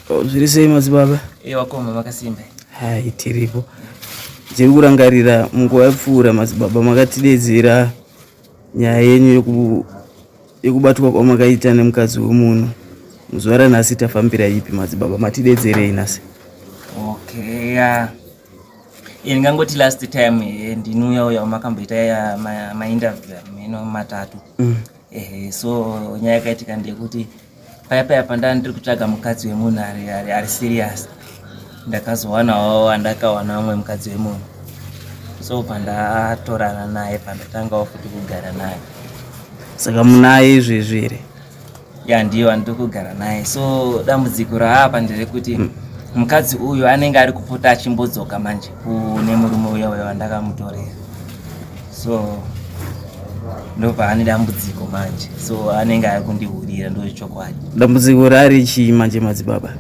Zviri sei madzibaba? Wakoma makasimba. Hai tiripo. Ndiri kurangarira munguva yapfuura madzibaba makatidedzera nyaya yenyu yekubatwa kwamakaita nemukadzi wemunhu. Muzuva ranhasi tafambira ipi madzibaba, matidedzerei nhasi? Okay, ndingangoti last time ndinouya makamboita mainterview meno matatu. So nyaya yakaitika ndeyekuti paya pandanga ndiri kutsvaga mukadzi wemunhu ari serious, ndakazowanawo andakawana umwe mukadzi wemunhu. So pandatorana naye pandatangawo futi kugara naye. Saka munaye izvezvi here? Ndiyo andiri kugara naye. So dambudziko raapa nderekuti mukadzi uyu anenge ari kupota achimbodzoka manje kune murume uya wandakamutorera. So ndopaane dambudziko manje. So anenge ari kundihurira ndochokwadi. Dambudziko rari chii manje madzibaba?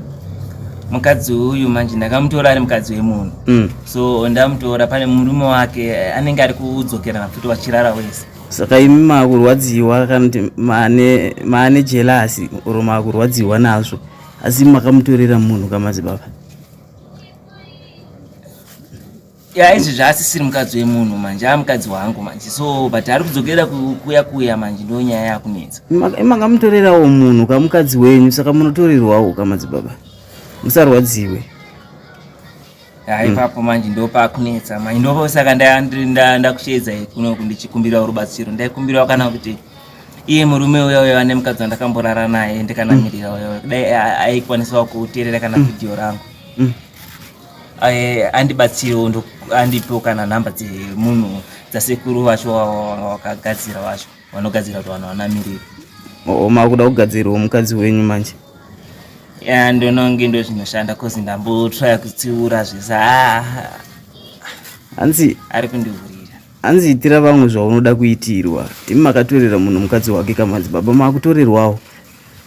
Mukadzi uyu manje ndakamutora ari mukadzi wemunhu. So ndamutora pane murume wake anenge ari kudzokerana futi vachirara wese. Saka imi makurwadziwa kana kuti maane jelasi oro makurwadziwa nazvo, asi makamutorera munhu kamadzibaba? Izvi zvaasisiri mukadzi wemunhu manje, mukadzi wangu manje. So but ari kudzokera kuya manje, ndo nyaya yakunetsa. Makamutorerawo munhu kamukadzi wenyu, saka munotorerwawo kamadzibaba, musarwadziwe. Ipapo manje ndopakunetsa manje, ndosaka ndakushedza kuno ndichikumbirawo rubatsiro. Ndaikumbirawo kana kuti iye murume uya ane mukadzi wandakamborara naye ndikanamirira uya dai aikwanisawo kuteerera kana vhidhiyo rangu, andibatsirewo andipewo kana nhamba dzemunhu dzasekuru vacho wakagadzira vacho vanogadzira kuti vanhu vanamirira. Makuda kugadzirawo mukadzi wenyu manje? Ndononge ndo zvinoshanda kozi ndambotraya kutsiura zvese. Hanzi ari kundihurira. Hanzi itira vamwe zvaunoda kuitirwa. Imi makatorera munhu mukadzi wake kamadzibaba, makutorerwawo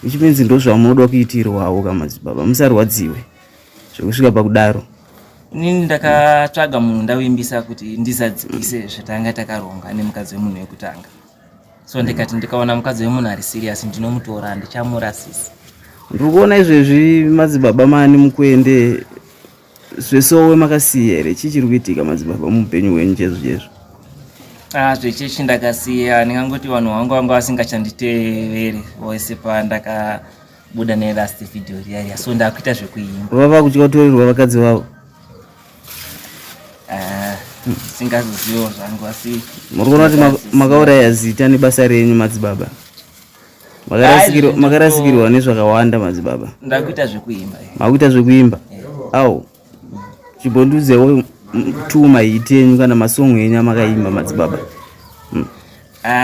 ichipenzi ndo zvamunoda kuitirwawo kamadzibaba, musarwadziwe zvekusvika pakudaro. Inini ndakatsvaga munhu ndavimbisa kuti ndisadzikise zvatanga takaronga nemukadzi wemunhu wekutanga. So ndikati ndikaona mukadzi wemunhu ari serious ndinomutora, ndichamurasisa. Ndiri kuona izvezvi madzibaba mani mukuende zvesowe makasiya here? Chichiri kuitika madzibaba muupenyu hwenyu chezvo? Zvechechi ndakasiya. Ndingangoti vanhu vangu vasingachanditevere vose pandakabuda nelast video riya. So ndakuita zvekuimba. Vava kutorerwa vakadzi vavo? Singazozivo zvangu asi muri kuona kuti makauraya zita nebasa renyu madzibaba? Makarasikirwa nezvakawanda madzibaba? Ndakuita zvekuimba. Makuita zvekuimba? Au chibondudzewo tuma hit yenyu kana masongo enyu amakaimba madzibaba?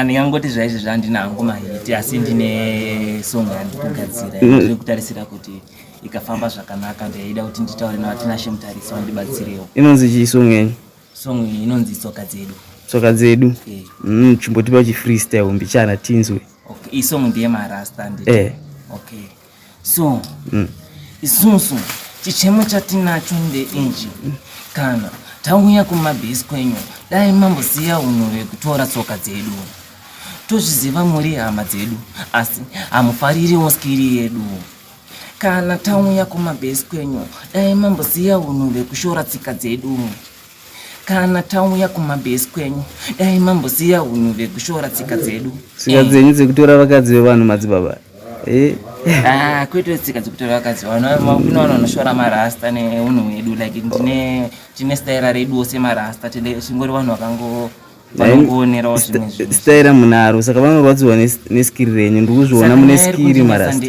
Ndingangoti zvaizvo zvandinangu mahiti, asi ndine songo yandikugadzira ndiri kutarisira kuti ikafamba zvakanaka ndaida kuti nditaure navatinaShe Mutarisi wandibatsirewo. Inonzi chii songo yenyu? Songo iyi inonzi Tsoka Dzedu. Tsoka Dzedu? Chimbotipa chifreestyle mbichana tinzwe. Okay, iyi songo ndiye marasta nditi. Okay. So isusu chichemo chatinacho ndeinji, kana tauya kumabhesi kwenyu dai mamboziya unhu hwekutora tsoka dzedu. Tozviziva muri hama dzedu, asi hamufaririwo skiri yedu. Kana tauya kumabhesi kwenyu dai mamboziya unhu hwekushora tsika dzedu. Kana tauya kumabhesi kwenyu dai mamboziya unhu hwekushora tsika dzedu. Tsika dzenyu dzekutora vakadzi vevanhu madzibaba? Kwete tsika dzekutora vakadzi vanhu, kuno vanhu vanoshora marasta neunhu hwedu, like tine staira redu semarasta, chingori vanhu vanongoonerawo zvimwe zvinhu. Staira munaro, saka vanorwadziwa neskiri renyu. Ndikuzviona mune skiri marasta.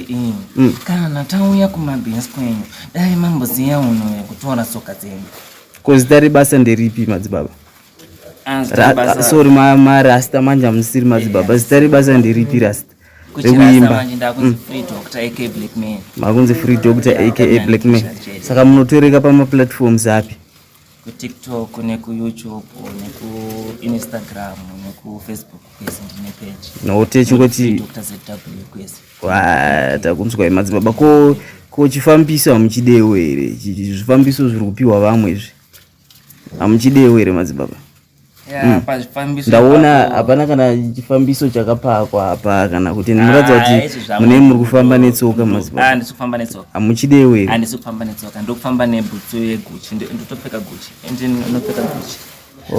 Kana tauya kumabhesi kwenyu dai mamboziya unhu hwekutora tsoka dzenyu. Ko zita rebasa nderipi madzibaba? Sorry, marasta manje hamusiri madzibaba. Zita rebasa nderipi rasta? Rekuimba makunzi Free Doctor aka Blackman. Saka munotoreka pamaplatforms api? TikTok, nekuYouTube, nekuInstagram, nekufacebook kwese ndine page. Note chingoti Dr. ZW kwese. Takunzwa madzibaba. Ko chifambiso hamuchidewo here? Zvifambiso zviri kupiwa vamwe izvi hamuchidewo here madzibaba? Ndaona hapana kana chifambiso chakapakwa hapa kana kuti muratidza kuti mune muri kufamba netsoka mazibaba. Ndisi kufamba netsoka. Amuchidewo here? Ndisi kufamba netsoka, ndokufamba nebhutsu yeguchi, ndotopfeka guchi, ndinopfeka guchi.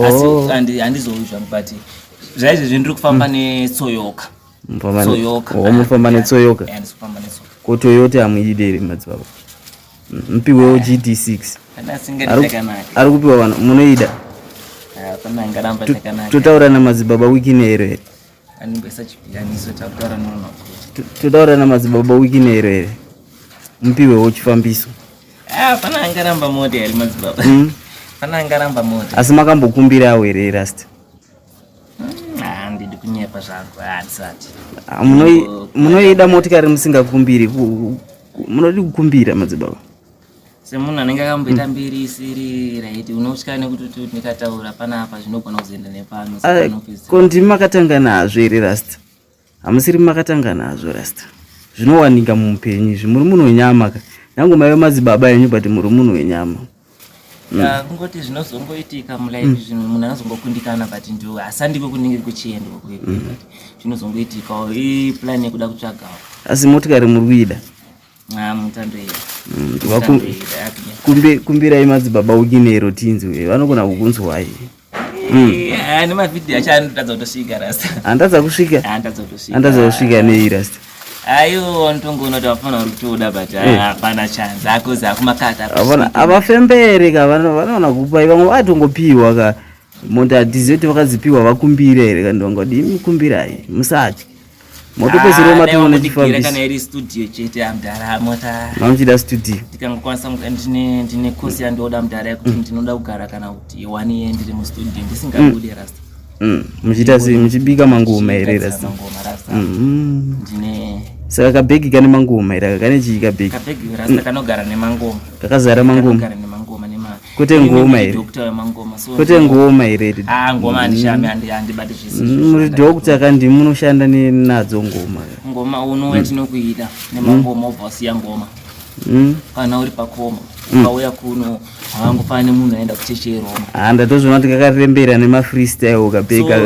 Asi handizozva but zvaizvizvi ndiri kufamba netsoyoka. Mufamba netsoyoka? Ndisi kufamba netsoka. Ko Toyota hamuidi here madzibaba? Mupiwewo GT6. Ari kupiwa vanhu munoida? Totaura namadzibaba wiki nero here? Totaura namadzibaba wiki nero here? Mupiwewo chifambiso. Pana angaramba mota here madzibaba. Pana angaramba mota. Asi makambokumbirawo here Rasta? Ndidi kunyepa zvangu handisati. Munoida motikari musingakumbiri? Munodi kukumbira madzibaba? Semunhu anenge akamboita mbiri isiri right, unosvika nekuti ndikataura panapa zvinogona kuzoenda nepano. Ko ndimi makatanga nazvo here Rasta? Hamusiri makatanga nazvo Rasta? Zvinowanika muupenyu izvi, muri munhu wenyama ka? Nangu maive madzibaba enyu but muri munhu wenyama. Kungoti zvinozongoitika mulife zvinhu munhu anozongokundikana but ndio hasandiko kunenge kuchienda kwekwe. Zvinozongoitikawo plan yekuda kutsvagawo. Asi motikari muri kuida? Mutando here. Kumbirai madzibaba wiki nero tinzwe, vanogona kukunzwai. Nemavhidhiyo acho anotadza kutosvika Rasta. Handadza kusvika? Handadza kusvika nei Rasta? Aiwo ntongoona kuti vafana uri kutoda but hapana chance akozi akumakata. Avafembereka vanoona kupai, vamwe vatongopiwa ka. Mota hatizivi kuti vakadzipiwa vakumbire here ka, ndongodi mukumbirai musatye. Motopezero matono nechifambisi. Kana iri studio chete amdara mota. Mamuchida studio. Ndikangokwanisa ndine course yandoda mudhara yekuti ndinoda kugara kana kuti 1 year ndiri mustudio ndisingabudi Rasta. Muchita sei muchibika mangoma here Rasta? Ndine saka kabhegi kane mangoma here kane chii kabhegi? Kabhegi Rasta kanogara nemangoma. Kakazara mangoma. Kanogara nemangoma nema. Kwete ngoma here. Doctor wemangoma. Kwete ngoma here. Ngoma handishami handibati zvisi. Muri doctor kandi munoshanda nadzo ngoma. Ngoma uno yatinokuida nemangoma obvasiya ngoma. Kana uri pakoma ukauya kuno havangofani munhu aenda kuchechi yeRoma. Ndatozvona kuti kakarembera nema-freestyle ukapeka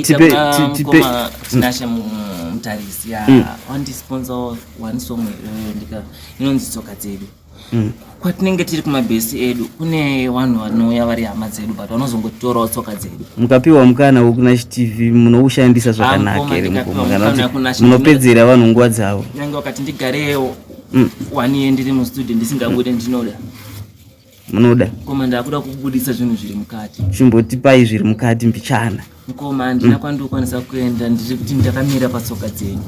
tipe tinashe mutarisi wandisponsor one song inonzi tsoka dzedu. Kwatinenge tiri kumabhesi edu kune vanhu vanouya vari hama dzedu but vanozongotorawo tsoka dzedu. Mukapiwa mukana wekuna TV munoushandisa zvakanaka here mukoma? Munopedzera vanhu nguva dzavo. Nyange wakati ndigareyo 1 year ndiri mustudio ndisingabudi ndinoda. Munoda? Koma ndakuda kubudisa zvinhu zviri mukati. Chimbotipai zviri mukati mbichana. Mukoma handina kwandokwanisa kuenda ndiri kuti ndakamira patsoka dzenyu.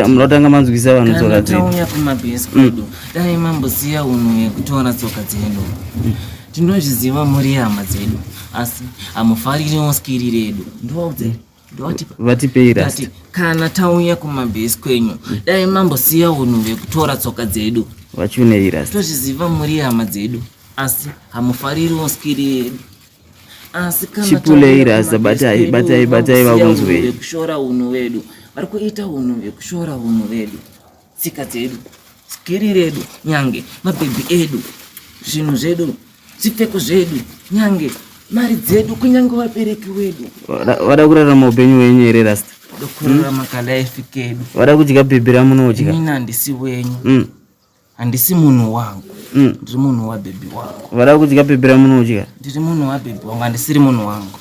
Munotanga manzwisa vanhu tsoka dzenyu. Tauya kumabhesi kwedu dai mamboziya unhu yekutora tsoka dzenyu. Tinozviziva muri hama dzedu asi hamufaririwo skiri redu. Ndoudze vatipei Rasta. Kana tauya kumabhesi kwenyu dai mamboziya unhu hwekutora tsoka dzedu. Vachunei Rasta. Tozviziva muri hama dzedu asi hamufaririwo skiri yedu. Asi kana chipulei Rasta, batai vakunzwei. Kushora unhu wedu vari kuita unhu hwekushora unhu wedu, tsika dzedu, skiri redu, nyange mabhebhi edu, zvinhu zvedu, zvipfeko zvedu, nyange mari dzedu, kunyange vabereki wedu. Vada kurarama upenyu hwenyu here Rasta? Vada kurarama kalaifi kedu. Vada kudya bhebhi ramunodya? Ini handisi wenyu, handisi munhu wangu, ndiri munhu wabhebhi wangu. Vada kudya bhebhi ramunodya? Ndiri munhu wabhebhi wangu, handisiri munhu wangu.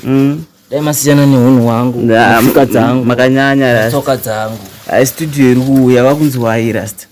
Dai masiyana nehunhu wangu, tsoka dzangu, makanyanya Rasta. Tsoka dzangu. Studio iri kuuya vakunzwai Rasta?